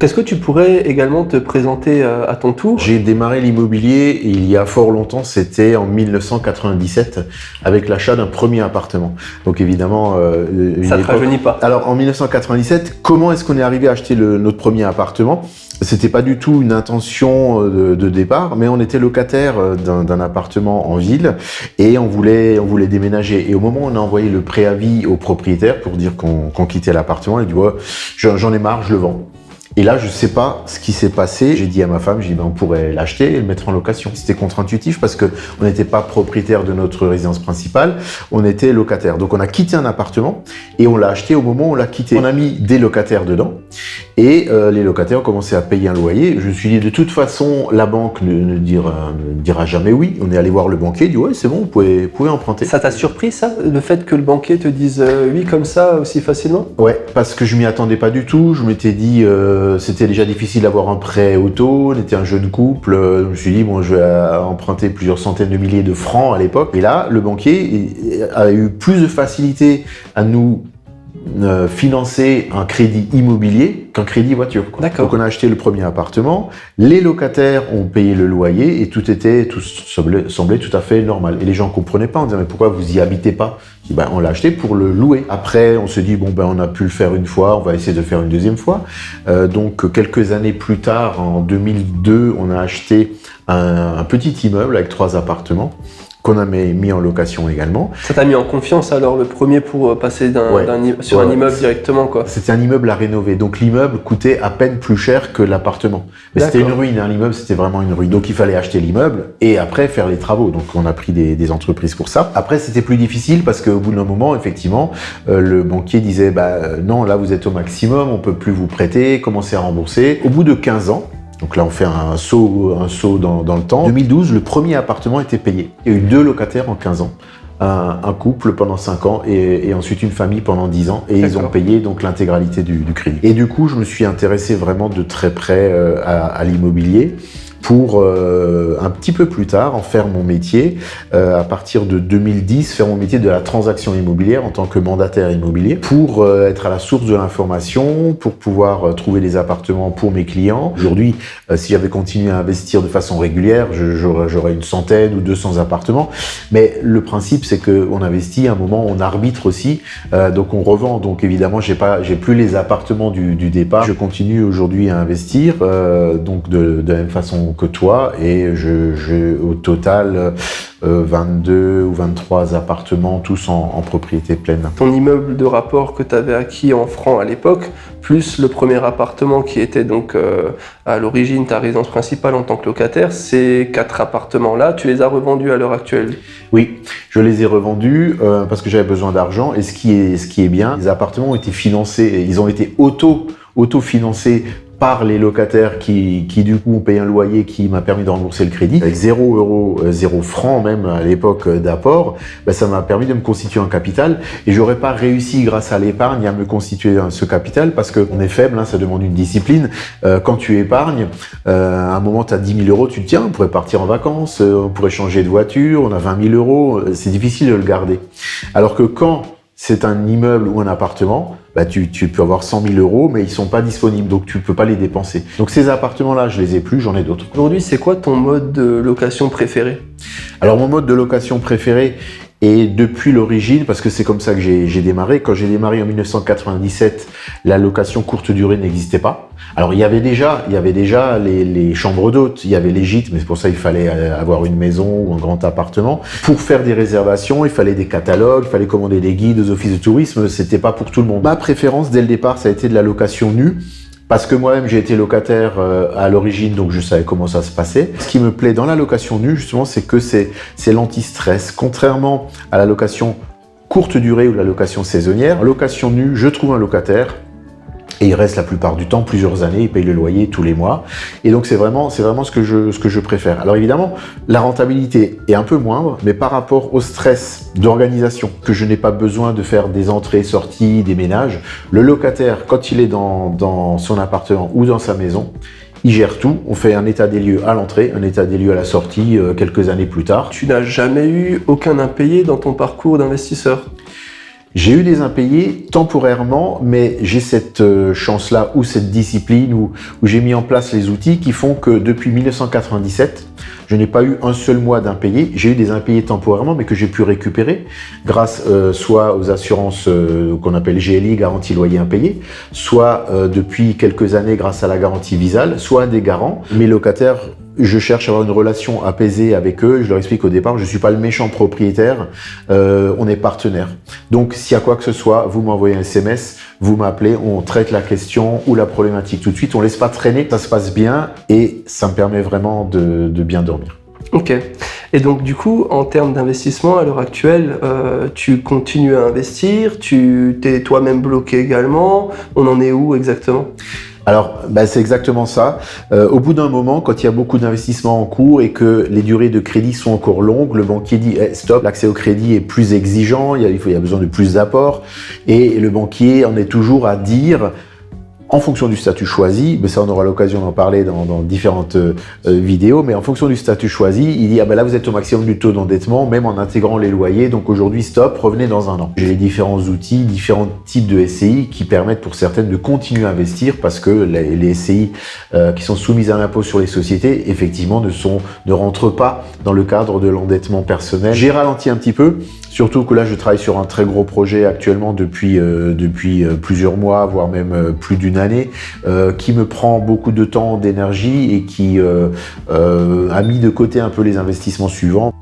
Est-ce que tu pourrais également te présenter à ton tour? J'ai démarré l'immobilier il y a fort longtemps, c'était en 1997 avec l'achat d'un premier appartement. Donc évidemment, ça ne te rajeunit pas. Alors en 1997, comment est-ce qu'on est arrivé à acheter notre premier appartement? C'était pas du tout une intention de départ, mais on était locataire d'un appartement en ville et on voulait déménager. Et au moment où on a envoyé le préavis au propriétaire pour dire qu'on quittait l'appartement, il dit ouais, j'en ai marre, je le vends. Et là, je sais pas ce qui s'est passé. J'ai dit à ma femme, on pourrait l'acheter et le mettre en location. C'était contre-intuitif parce que on n'était pas propriétaire de notre résidence principale, on était locataire. Donc on a quitté un appartement et on l'a acheté au moment où on l'a quitté. On a mis des locataires dedans et les locataires ont commencé à payer un loyer. Je me suis dit, de toute façon, la banque ne dira jamais oui. On est allé voir le banquier, il dit ouais, c'est bon, vous pouvez emprunter. Ça t'a surpris ça, le fait que le banquier te dise oui comme ça aussi facilement? Ouais, parce que je m'y attendais pas du tout. Je m'étais dit c'était déjà difficile d'avoir un prêt auto, on était un jeune couple, je me suis dit bon, je vais emprunter plusieurs centaines de milliers de francs à l'époque. Et là, le banquier a eu plus de facilité à nous financer un crédit immobilier qu'un crédit voiture. D'accord. Donc on a acheté le premier appartement, les locataires ont payé le loyer et tout semblait tout à fait normal. Et les gens comprenaient pas, on disait mais pourquoi vous y habitez pas? Je dis, on l'a acheté pour le louer. Après on se dit on a pu le faire une fois, on va essayer de faire une deuxième fois. Donc quelques années plus tard, en 2002, on a acheté un petit immeuble avec 3 appartements qu'on a mis en location également. Ça t'a mis en confiance alors le premier pour passer sur un immeuble directement quoi? C'était un immeuble à rénover, donc l'immeuble coûtait à peine plus cher que l'appartement. Mais c'était une ruine, l'immeuble c'était vraiment une ruine. Donc il fallait acheter l'immeuble et après faire les travaux. Donc on a pris des entreprises pour ça. Après c'était plus difficile parce qu'au bout d'un moment, effectivement, le banquier disait non, là vous êtes au maximum, on peut plus vous prêter, commencez à rembourser. Au bout de 15 ans, donc là, on fait un saut dans le temps. En 2012, le premier appartement était payé. Il y a eu 2 locataires en 15 ans. Un couple pendant 5 ans et ensuite une famille pendant 10 ans. Et ils ont payé donc l'intégralité du crédit. Et du coup, je me suis intéressé vraiment de très près à l'immobilier pour un petit peu plus tard en faire mon métier, à partir de 2010, faire mon métier de la transaction immobilière en tant que mandataire immobilier, pour être à la source de l'information, pour pouvoir trouver des appartements pour mes clients. Aujourd'hui, si j'avais continué à investir de façon régulière, j'aurais une centaine ou 200 appartements, mais le principe c'est qu'on investit, à un moment on arbitre aussi, donc on revend, donc évidemment j'ai plus les appartements du départ. Je continue aujourd'hui à investir, donc de la même façon que toi, et j'ai au total 22 ou 23 appartements, tous en propriété pleine. Ton immeuble de rapport que tu avais acquis en francs à l'époque, plus le premier appartement qui était donc à l'origine ta résidence principale en tant que locataire, ces 4 appartements-là, tu les as revendus à l'heure actuelle? Oui, je les ai revendus parce que j'avais besoin d'argent, et ce qui est bien, les appartements ont été financés, ils ont été auto-financés par les locataires qui du coup ont payé un loyer qui m'a permis de rembourser le crédit. Avec 0 euros, 0 francs même à l'époque d'apport, ça m'a permis de me constituer un capital, et j'aurais pas réussi grâce à l'épargne à me constituer ce capital parce qu'on est faible, ça demande une discipline. Quand tu épargnes, à un moment tu as 10 000 euros, tu te tiens, on pourrait partir en vacances, on pourrait changer de voiture, on a 20 000 euros, c'est difficile de le garder. Alors que quand c'est un immeuble ou un appartement, tu peux avoir 100 000 euros, mais ils sont pas disponibles, donc tu peux pas les dépenser. Donc ces appartements-là, je les ai plus, j'en ai d'autres. Aujourd'hui, c'est quoi ton mode de location préféré? Alors mon mode de location préféré, et depuis l'origine, parce que c'est comme ça que j'ai démarré. Quand j'ai démarré en 1997, la location courte durée n'existait pas. Alors il y avait déjà les chambres d'hôtes, il y avait les gîtes, mais c'est pour ça qu'il fallait avoir une maison ou un grand appartement. Pour faire des réservations, il fallait des catalogues, il fallait commander des guides aux offices de tourisme, c'était pas pour tout le monde. Ma préférence dès le départ, ça a été de la location nue. Parce que moi-même, j'ai été locataire à l'origine, donc je savais comment ça se passait. Ce qui me plaît dans la location nue, justement, c'est que c'est l'anti-stress. Contrairement à la location courte durée ou la location saisonnière, en location nue, je trouve un locataire et il reste la plupart du temps plusieurs années, il paye le loyer tous les mois. Et donc c'est vraiment ce que je préfère. Alors évidemment, la rentabilité est un peu moindre, mais par rapport au stress d'organisation, que je n'ai pas besoin de faire des entrées, sorties, des ménages, le locataire, quand il est dans son appartement ou dans sa maison, il gère tout. On fait un état des lieux à l'entrée, un état des lieux à la sortie quelques années plus tard. Tu n'as jamais eu aucun impayé dans ton parcours d'investisseur? J'ai eu des impayés temporairement, mais j'ai cette chance-là ou cette discipline où j'ai mis en place les outils qui font que depuis 1997, je n'ai pas eu un seul mois d'impayés. J'ai eu des impayés temporairement, mais que j'ai pu récupérer grâce soit aux assurances qu'on appelle GLI, garantie loyer impayé, soit depuis quelques années grâce à la garantie Visal, soit des garants. Mes locataires, je cherche à avoir une relation apaisée avec eux. Je leur explique au départ, je ne suis pas le méchant propriétaire, on est partenaires. Donc, s'il y a quoi que ce soit, vous m'envoyez un SMS, vous m'appelez, on traite la question ou la problématique tout de suite. On ne laisse pas traîner, ça se passe bien et ça me permet vraiment de bien dormir. Ok. Et donc, du coup, en termes d'investissement, à l'heure actuelle, tu continues à investir, tu t'es toi-même bloqué également. On en est où exactement ? Alors, c'est exactement ça. Au bout d'un moment, quand il y a beaucoup d'investissements en cours et que les durées de crédit sont encore longues, le banquier dit stop, l'accès au crédit est plus exigeant, il y a besoin de plus d'apports, et le banquier en est toujours à dire, en fonction du statut choisi, mais ça on aura l'occasion d'en parler dans différentes vidéos, mais en fonction du statut choisi, il dit là vous êtes au maximum du taux d'endettement, même en intégrant les loyers, donc aujourd'hui stop, revenez dans un an. J'ai les différents outils, différents types de SCI qui permettent pour certaines de continuer à investir parce que les SCI qui sont soumises à l'impôt sur les sociétés, effectivement ne rentrent pas dans le cadre de l'endettement personnel. J'ai ralenti un petit peu, surtout que là je travaille sur un très gros projet actuellement depuis plusieurs mois, voire même plus d'une année, qui me prend beaucoup de temps, d'énergie et qui a mis de côté un peu les investissements suivants.